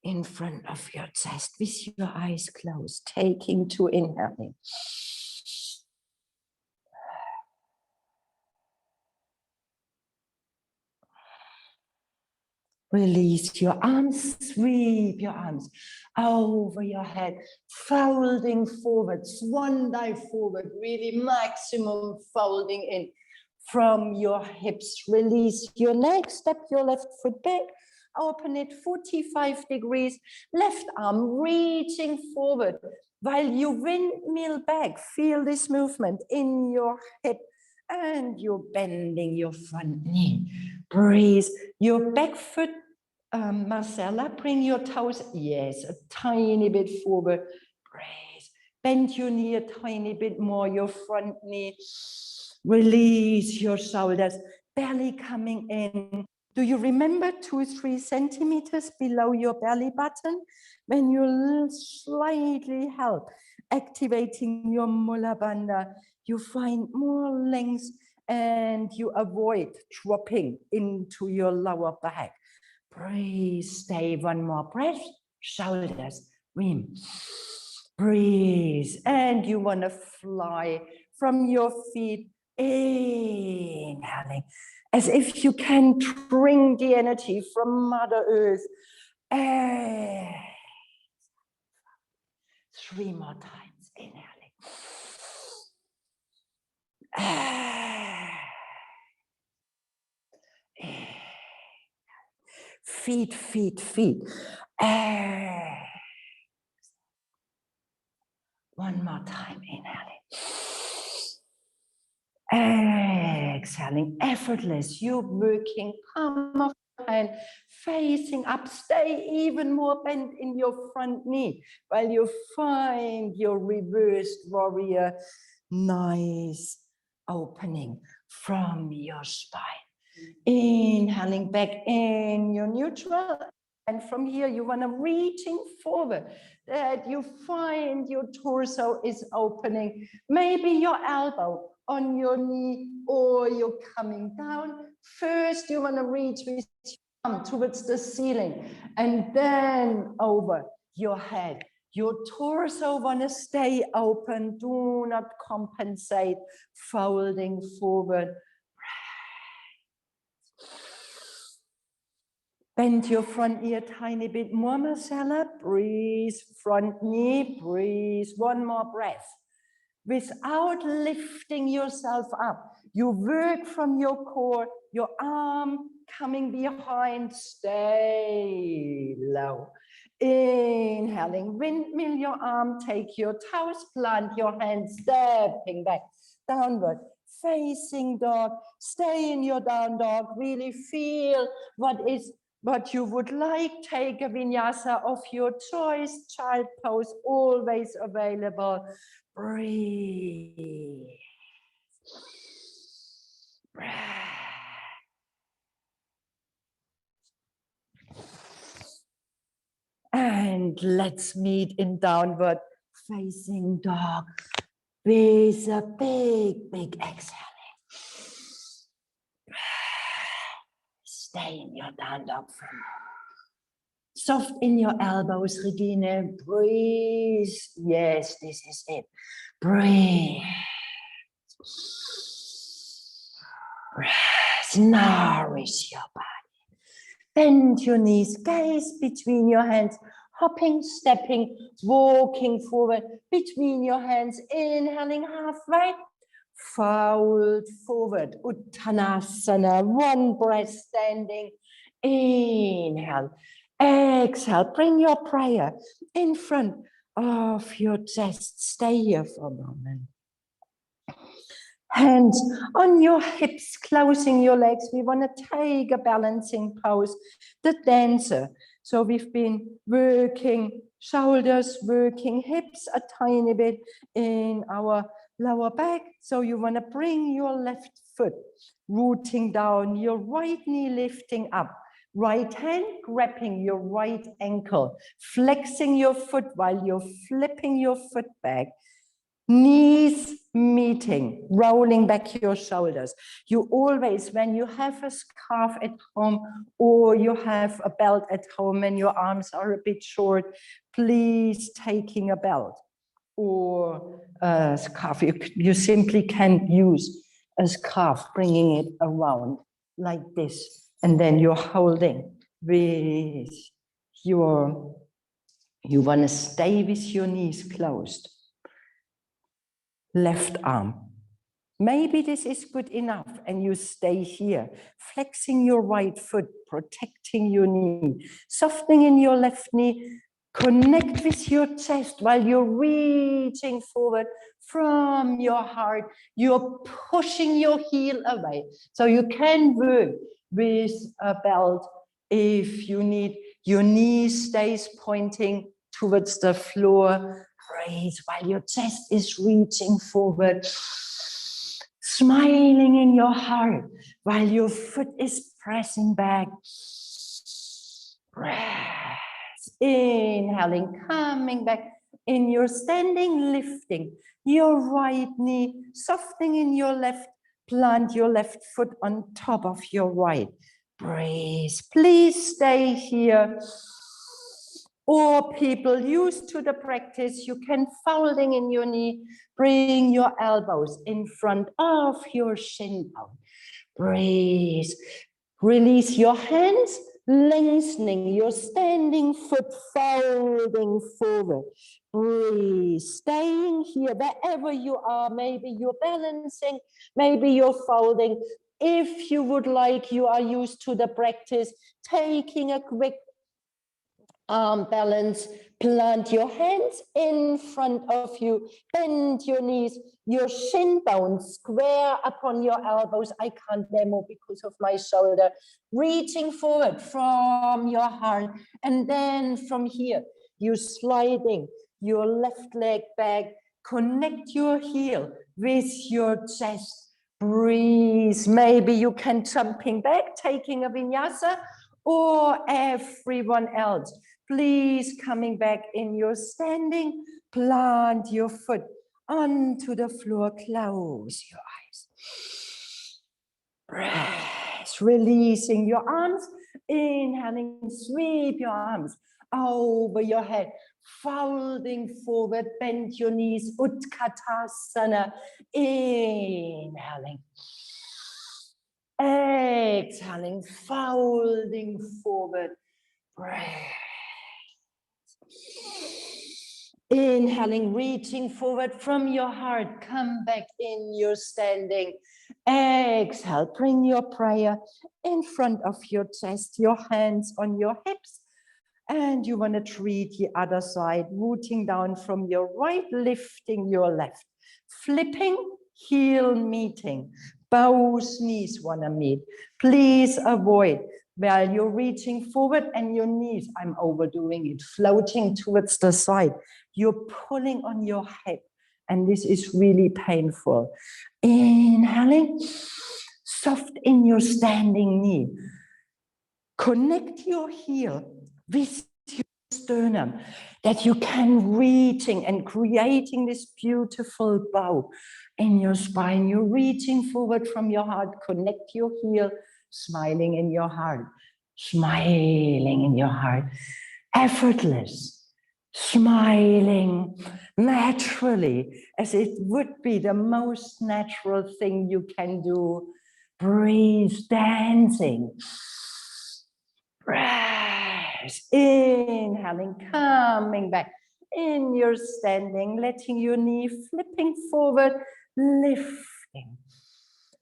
in front of your chest with your eyes closed, taking two inhaling. Release your arms, sweep your arms over your head, folding forward, swan dive forward, really maximum folding in from your hips. Release your neck, step your left foot back, open it 45 degrees, left arm reaching forward while you windmill back. Feel this movement in your hip and you're bending your front knee. Breathe. Your back foot, Marcella, bring your toes, yes, a tiny bit forward. Breathe. Bend your knee a tiny bit more, your front knee. Release your shoulders, belly coming in. Do you remember 2-3 centimeters below your belly button? When you slightly help activating your Mula Bandha, you find more length and you avoid dropping into your lower back. Breathe, stay one more breath, shoulders, rim. Breathe, and you want to fly from your feet, inhaling. as if you can bring the energy from Mother Earth. 3 more times, inhaling. Feet, feet, feet. One more time, inhaling. Exhaling, effortless. You're working palm of your hand, facing up. Stay even more bent in your front knee while you find your reversed warrior. Nice opening from your spine. Inhaling back in your neutral. And from here, you want to reaching forward, that you find your torso is opening. Maybe your elbow on your knee, or you're coming down. First, you want to reach with your arm towards the ceiling, and then over your head. Your torso want to stay open. Do not compensate, folding forward. Bend your front knee a tiny bit more, Marcella. Breathe, front knee, breathe. One more breath. Without lifting yourself up, you work from your core, your arm coming behind, stay low. Inhaling, windmill your arm, take your toes, plant your hands, stepping back, downward, facing dog, stay in your down dog, really feel what you would like. Take a vinyasa of your choice, child pose, always available. Breathe. Breath. And let's meet in downward facing dog with a big, big exhaling. Stay in your down dog. Soft in your elbows, Regine. Breathe. Yes, this is it. Breathe. Breath. Nourish your body. Bend your knees, gaze between your hands, hopping, stepping, walking forward between your hands, inhaling halfway, fold forward, Uttanasana, one breath standing, inhale, exhale, bring your prayer in front of your chest, stay here for a moment. Hands on your hips, closing your legs. We want to take a balancing pose, the dancer. So we've been working shoulders, working hips a tiny bit in our lower back. So you want to bring your left foot rooting down, your right knee lifting up, right hand grabbing your right ankle, flexing your foot while you're flipping your foot back. Knees meeting, rolling back your shoulders. You always, when you have a scarf at home or you have a belt at home and your arms are a bit short, please taking a belt or a scarf. You simply can't use a scarf, bringing it around like this. And then you're holding with you want to stay with your knees closed. Left arm. Maybe this is good enough and you stay here, flexing your right foot, protecting your knee, softening in your left knee, connect with your chest while you're reaching forward from your heart. You're pushing your heel away. So you can work with a belt if you need. Your knee stays pointing towards the floor. Breathe while your chest is reaching forward, smiling in your heart while your foot is pressing back. Breath. Inhaling, coming back in your standing, lifting your right knee, softening in your left, plant your left foot on top of your right. Breathe. Please stay here. Or people used to the practice, you can folding in your knee, bring your elbows in front of your shin bone. Breathe. Release your hands, lengthening your standing foot, folding forward. Breathe. Staying here wherever you are. Maybe you're balancing, maybe you're folding. If you would like, you are used to the practice, taking a quick arm balance, plant your hands in front of you, bend your knees, your shin bones square upon your elbows. I can't demo because of my shoulder. Reaching forward from your heart, and then from here, you're sliding your left leg back, connect your heel with your chest. Breathe. Maybe you can jumping back, taking a vinyasa, or everyone else. Please, coming back in your standing, plant your foot onto the floor, close your eyes. Breath, releasing your arms, inhaling, sweep your arms over your head, folding forward, bend your knees, Utkatasana, inhaling. Exhaling, folding forward, breath. Inhaling, reaching forward from your heart, come back in your standing. Exhale, bring your prayer in front of your chest, your hands on your hips. And you want to treat the other side, rooting down from your right, lifting your left. Flipping, heel meeting. Both knees want to meet. Please avoid while you're reaching forward and your knees, I'm overdoing it, floating towards the side. You're pulling on your hip, and this is really painful. Inhaling, soft in your standing knee. Connect your heel with your sternum, that you can reaching and creating this beautiful bow in your spine. You're reaching forward from your heart, connect your heel, smiling in your heart, smiling in your heart, effortless, smiling naturally, as it would be the most natural thing you can do. Breathe, dancing. Breath, inhaling, coming back in your standing, letting your knee flipping forward, lifting.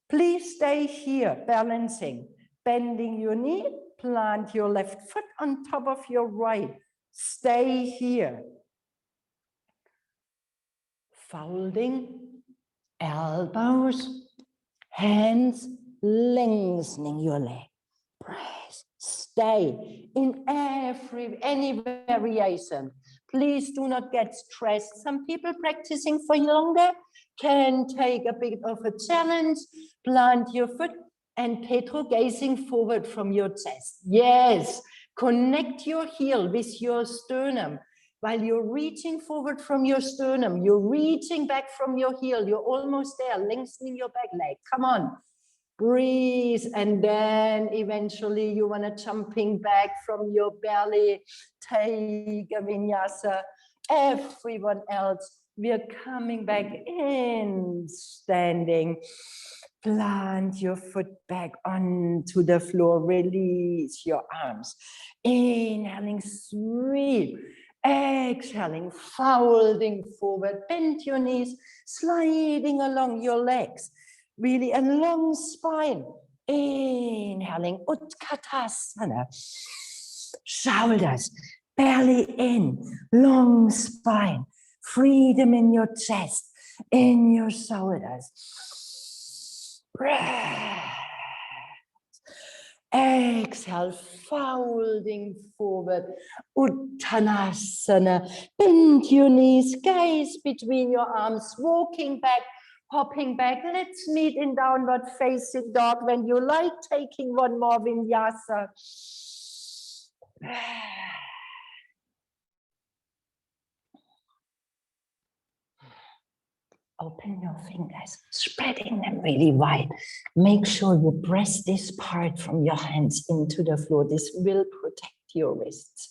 Please stay here, balancing, bending your knee, plant your left foot on top of your right. Stay here. Folding, elbows, hands, lengthening your leg. Breath. Stay in any variation. Please do not get stressed. Some people practicing for longer can take a bit of a challenge. Plant your foot and Pedro gazing forward from your chest. Yes, connect your heel with your sternum. While you're reaching forward from your sternum, you're reaching back from your heel. You're almost there, lengthening your back leg. Come on. Breathe, and then eventually you want to jumping back from your belly, take a vinyasa. Everyone else, we are coming back in, standing. Plant your foot back onto the floor, release your arms. Inhaling, sweep. Exhaling, folding forward, bend your knees, sliding along your legs. Really a long spine. Inhaling, Utkatasana. Shoulders, belly in, long spine. Freedom in your chest, in your shoulders. Breath. Exhale, folding forward, Uttanasana. Bend your knees, gaze between your arms, walking back, hopping back. Let's meet in downward facing dog when you like, taking one more vinyasa. Open your fingers, spreading them really wide. Make sure you press this part from your hands into the floor. This will protect your wrists.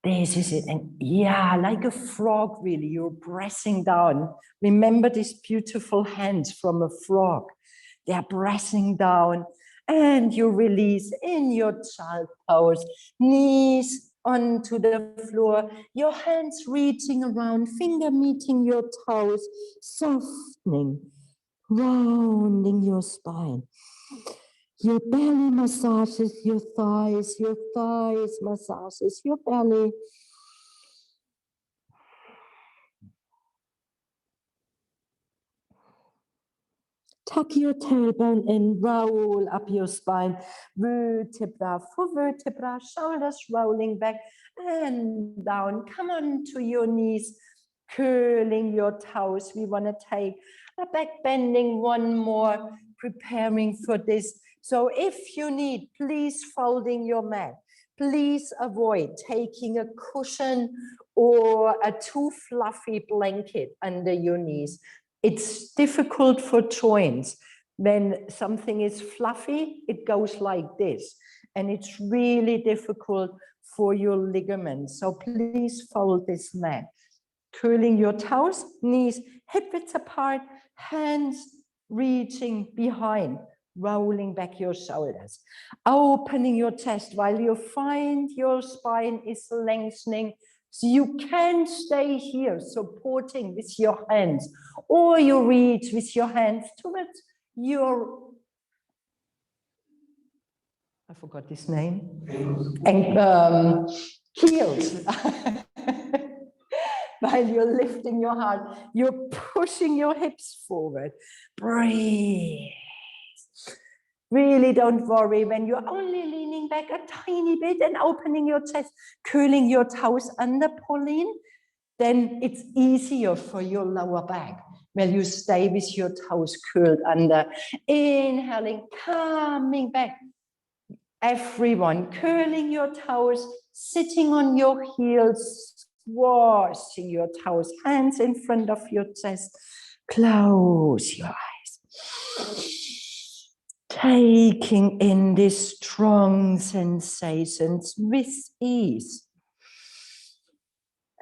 This is it. And yeah, like a frog, really, you're pressing down. Remember these beautiful hands from a frog. They're pressing down, and you release in your child pose. Knees onto the floor, your hands reaching around, finger meeting your toes, softening, rounding your spine. Your belly massages your thighs massages your belly. Tuck your tailbone in, roll up your spine, vertebra for vertebra, shoulders rolling back and down. Come on to your knees, curling your toes. We want to take a back bending, one more, preparing for this. So if you need, please folding your mat. Please avoid taking a cushion or a too fluffy blanket under your knees. It's difficult for joints. When something is fluffy, it goes like this. And it's really difficult for your ligaments. So please fold this mat. Curling your toes, knees hip width apart, hands reaching behind, rolling back your shoulders. Opening your chest while you find your spine is lengthening. So you can stay here supporting with your hands, or you reach with your hands towards your, I forgot his name, and heels. While you're lifting your heart, you're pushing your hips forward. Breathe. Really don't worry when you're only leaning back a tiny bit and opening your chest, curling your toes under, Pauline, then it's easier for your lower back when you stay with your toes curled under. Inhaling, coming back. Everyone, curling your toes, sitting on your heels, washing your toes, hands in front of your chest. Close your eyes. Taking in these strong sensations with ease.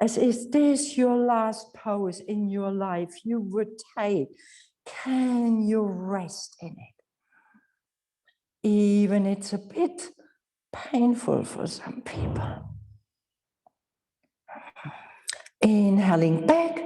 As is this your last pose in your life you would take, can you rest in it? Even it's a bit painful for some people. Inhaling back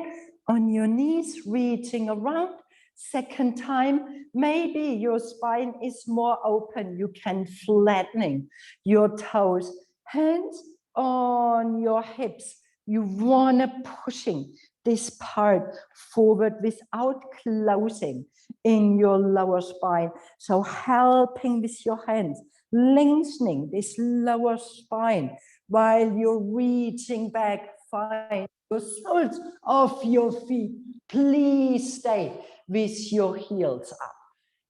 on your knees, reaching around. Second time, maybe your spine is more open. You can flattening your toes, hands on your hips. You want to pushing this part forward without closing in your lower spine. So helping with your hands, lengthening this lower spine while you're reaching back. Find the soles of your feet. Please stay with your heels up.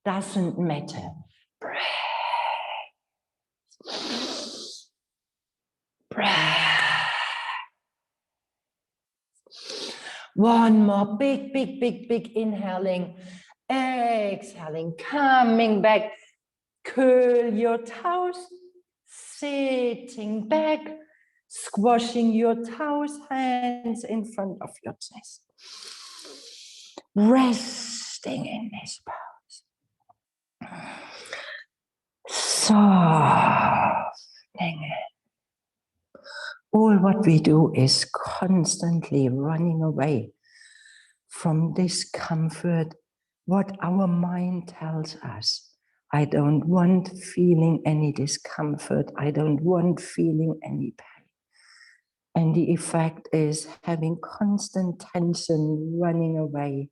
Doesn't matter. Breath. Breath. One more big inhaling. Exhaling, coming back. Curl your toes. Sitting back. Squashing your toes, hands in front of your chest. Resting in this pose. Softening it. All what we do is constantly running away from discomfort, what our mind tells us. I don't want feeling any discomfort. I don't want feeling any pain. And the effect is having constant tension running away.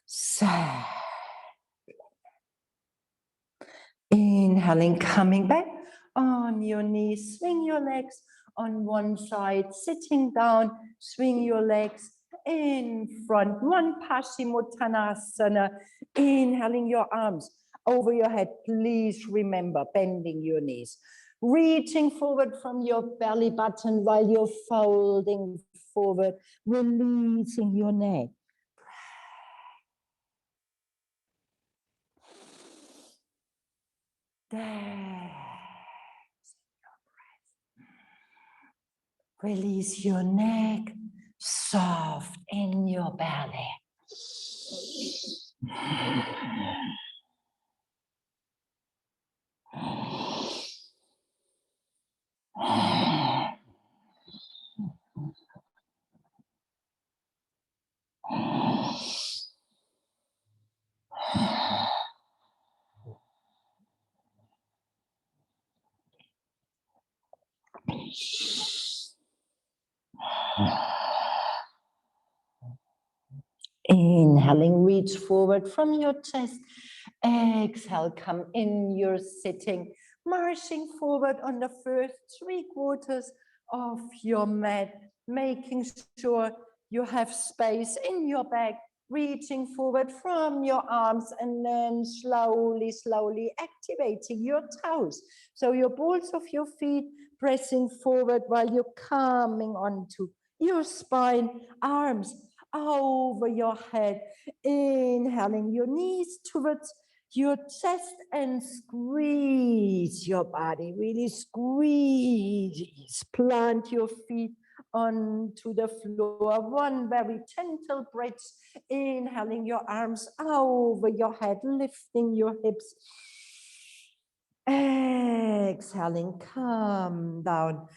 Sad. Inhaling, coming back on your knees, swing your legs on one side, sitting down, swing your legs in front, one Paschimottanasana. Inhaling your arms over your head. Please remember bending your knees. Reaching forward from your belly button while you're folding forward, releasing your neck. There. Release your neck, soft in your belly. Inhaling, reach forward from your chest. Exhale, come in, you're sitting, marching forward on the first 3/4 of your mat, making sure you have space in your back, reaching forward from your arms, and then slowly, slowly activating your toes. So your balls of your feet pressing forward while you're coming onto your spine, arms over your head, inhaling your knees towards your chest and squeeze your body, really squeeze, plant your feet onto the floor, one very gentle breath, inhaling your arms over your head, lifting your hips, exhaling, come down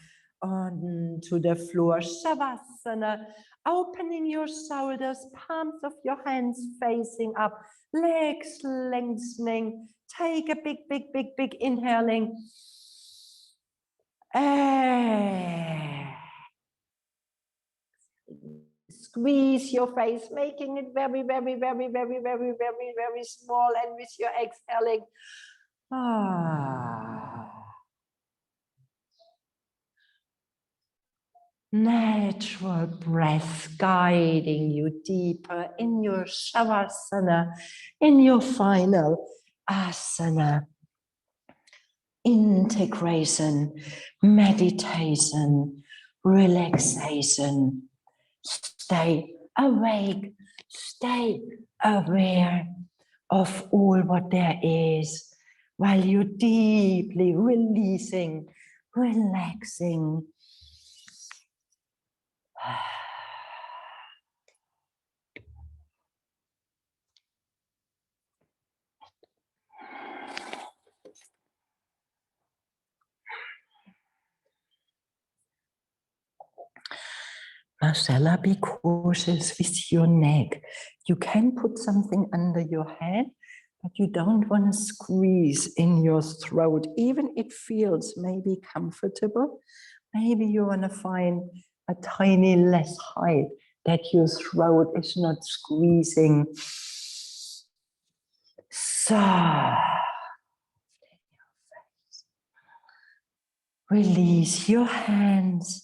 onto the floor, Shavasana, opening your shoulders, palms of your hands facing up, legs lengthening. Take a big, big, big, big inhaling. Squeeze your face, making it very, very, very, very, very, very, very small. And with your exhaling, natural breath guiding you deeper in your Shavasana, in your final asana. Integration, meditation, relaxation. Stay awake, stay aware of all what there is while you're deeply releasing, relaxing. Marcella, be cautious with your neck. You can put something under your head, but you don't want to squeeze in your throat. Even it feels maybe comfortable. Maybe you want to find a tiny less height that your throat is not squeezing. Soft. Release your hands.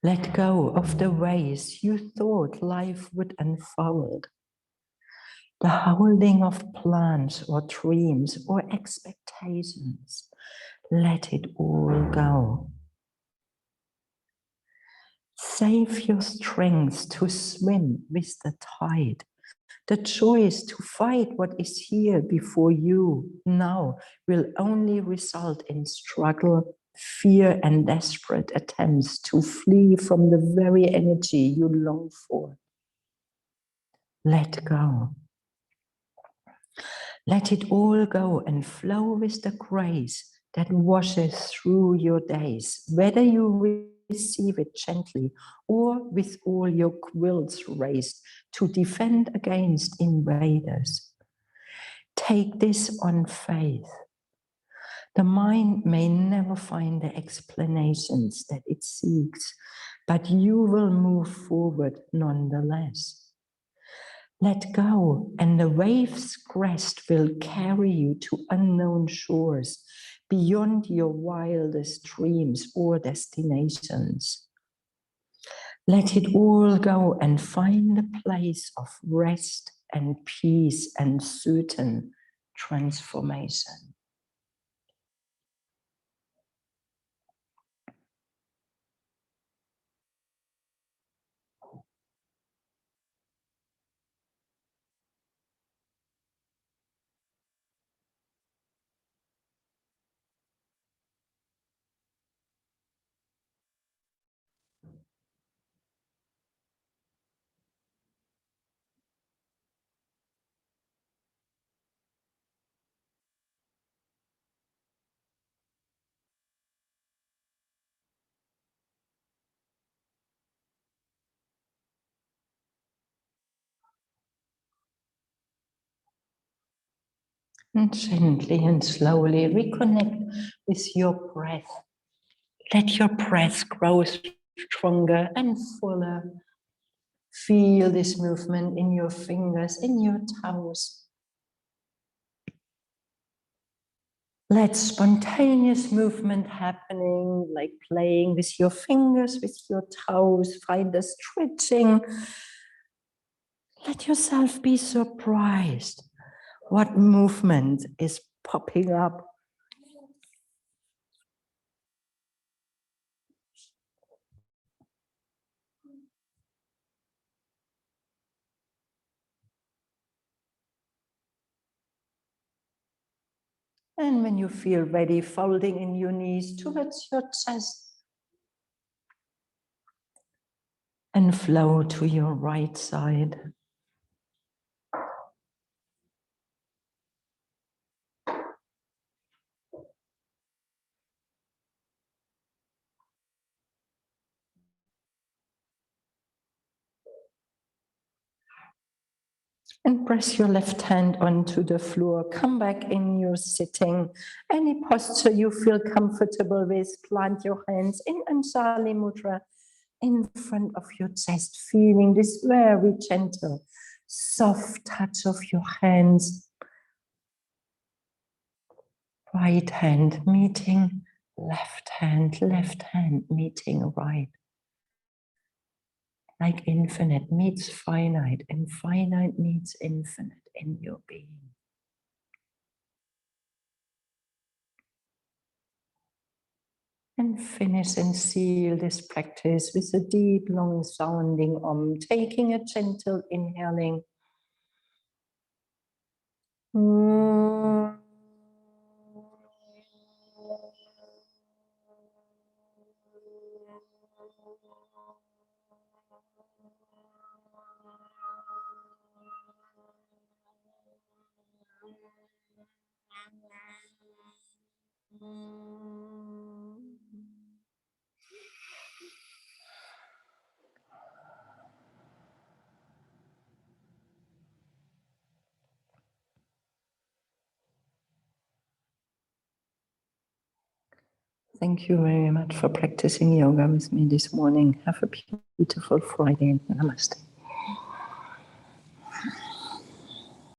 Let go of the ways you thought life would unfold. The holding of plans or dreams or expectations. Let it all go. Save your strength to swim with the tide. The choice to fight what is here before you now will only result in struggle, fear, and desperate attempts to flee from the very energy you long for. Let go. Let it all go and flow with the grace that washes through your days, whether you receive it gently or with all your quills raised to defend against invaders. Take this on faith. The mind may never find the explanations that it seeks, but you will move forward nonetheless. Let go, and the wave's crest will carry you to unknown shores, beyond your wildest dreams or destinations. Let it all go and find a place of rest and peace and certain transformation. And gently and slowly reconnect with your breath. Let your breath grow stronger and fuller. Feel this movement in your fingers, in your toes. Let spontaneous movement happening, like playing with your fingers, with your toes. Find the stretching. Let yourself be surprised what movement is popping up. And when you feel ready, folding in your knees towards your chest and flow to your right side. And press your left hand onto the floor. Come back in your sitting. Any posture you feel comfortable with, plant your hands in Anjali Mudra in front of your chest, feeling this very gentle, soft touch of your hands. Right hand meeting left hand meeting right. Like infinite meets finite and finite meets infinite in your being. And finish and seal this practice with a deep, long sounding taking a gentle inhaling. Thank you very much for practicing yoga with me this morning. Have a beautiful Friday. Namaste.